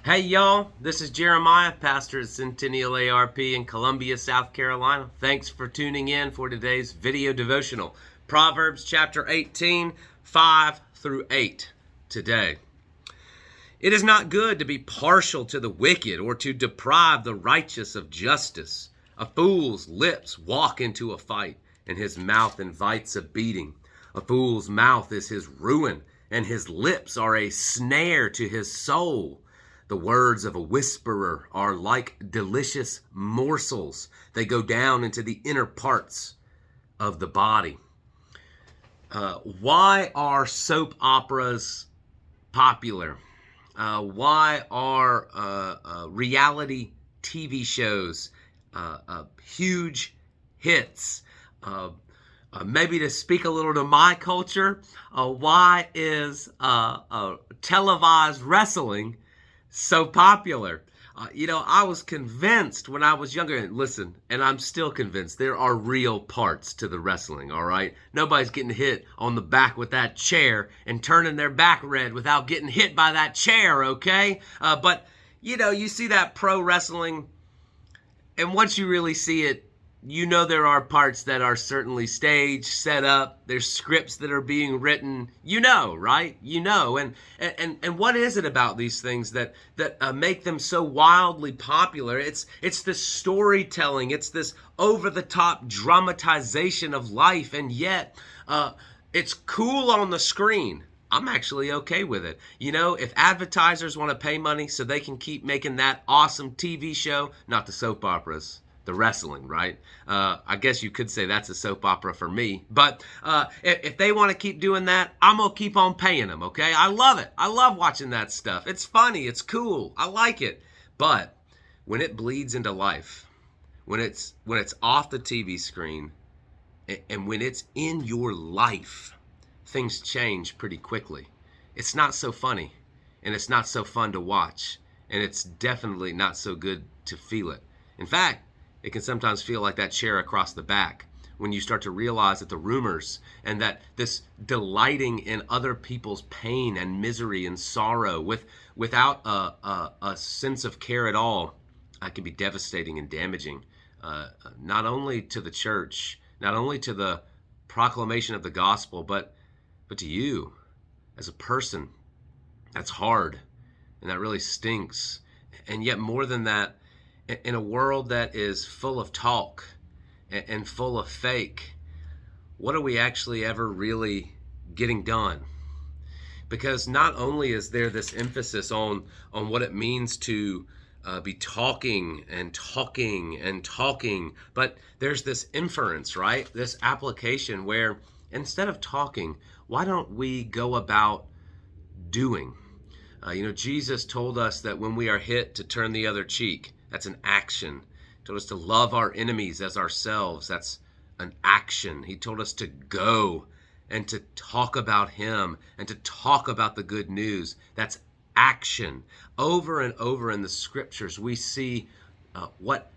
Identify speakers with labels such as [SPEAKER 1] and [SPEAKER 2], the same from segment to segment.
[SPEAKER 1] Hey y'all, this is Jeremiah, pastor at Centennial ARP in Columbia, South Carolina. Thanks for tuning in for today's video devotional. Proverbs chapter 18, 5 through 8 today. It is not good to be partial to the wicked or to deprive the righteous of justice. A fool's lips walk into a fight, and his mouth invites a beating. A fool's mouth is his ruin, and his lips are a snare to his soul. The words of a whisperer are like delicious morsels. They go down into the inner parts of the body. Why are soap operas popular? Why are reality TV shows huge hits? Maybe to speak a little to my culture, why is televised wrestling so popular? I was convinced when I was younger, and listen, and I'm still convinced, there are real parts to the wrestling, all right? Nobody's getting hit on the back with that chair and turning their back red without getting hit by that chair, okay? But you see that pro wrestling, and once you really see it, there are parts that are certainly staged, set up. There's scripts that are being written. Right? And what is it about these things that make them so wildly popular? It's this storytelling. It's this over-the-top dramatization of life, and yet it's cool on the screen. I'm actually okay with it. If advertisers want to pay money so they can keep making that awesome TV show, not the soap operas, the wrestling, right? I guess you could say that's a soap opera for me. But if they want to keep doing that, I'm going to keep on paying them, okay? I love it. I love watching that stuff. It's funny. It's cool. I like it. But when it bleeds into life, when it's off the TV screen, and when it's in your life, things change pretty quickly. It's not so funny, and it's not so fun to watch, and it's definitely not so good to feel it. In fact, it can sometimes feel like that chair across the back when you start to realize that the rumors and that this delighting in other people's pain and misery and sorrow without a sense of care at all can be devastating and damaging, not only to the church, not only to the proclamation of the gospel, but to you as a person. That's hard, and that really stinks. And yet more than that, in a world that is full of talk and full of fake, what are we actually ever really getting done? Because not only is there this emphasis on what it means to be talking and talking and talking, but there's this inference, right? This application where instead of talking, why don't we go about doing? Jesus told us that when we are hit, to turn the other cheek. That's an action. He told us to love our enemies as ourselves. That's an action. He told us to go and to talk about him and to talk about the good news. That's action. Over and over in the scriptures, we see what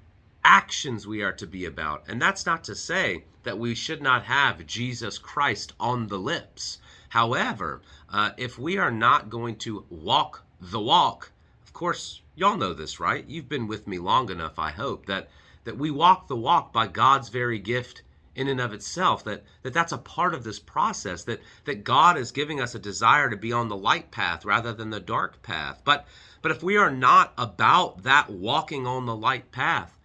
[SPEAKER 1] actions we are to be about. And that's not to say that we should not have Jesus Christ on the lips. However, if we are not going to walk the walk, of course, y'all know this, right? You've been with me long enough, I hope, that we walk the walk by God's very gift in and of itself, that's a part of this process, that God is giving us a desire to be on the light path rather than the dark path. But if we are not about that walking on the light path,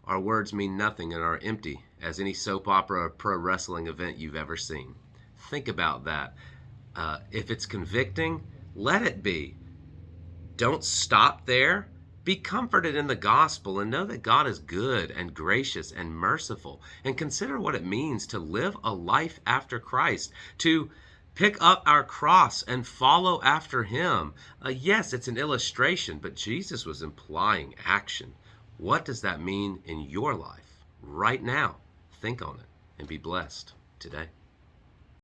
[SPEAKER 1] our words mean nothing and are empty as any soap opera or pro wrestling event you've ever seen. Think about that. If it's convicting, let it be. Don't stop there. Be comforted in the gospel and know that God is good and gracious and merciful. And consider what it means to live a life after Christ, to pick up our cross and follow after him. Yes, it's an illustration, but Jesus was implying action. What does that mean in your life right now? Think on it and be blessed today.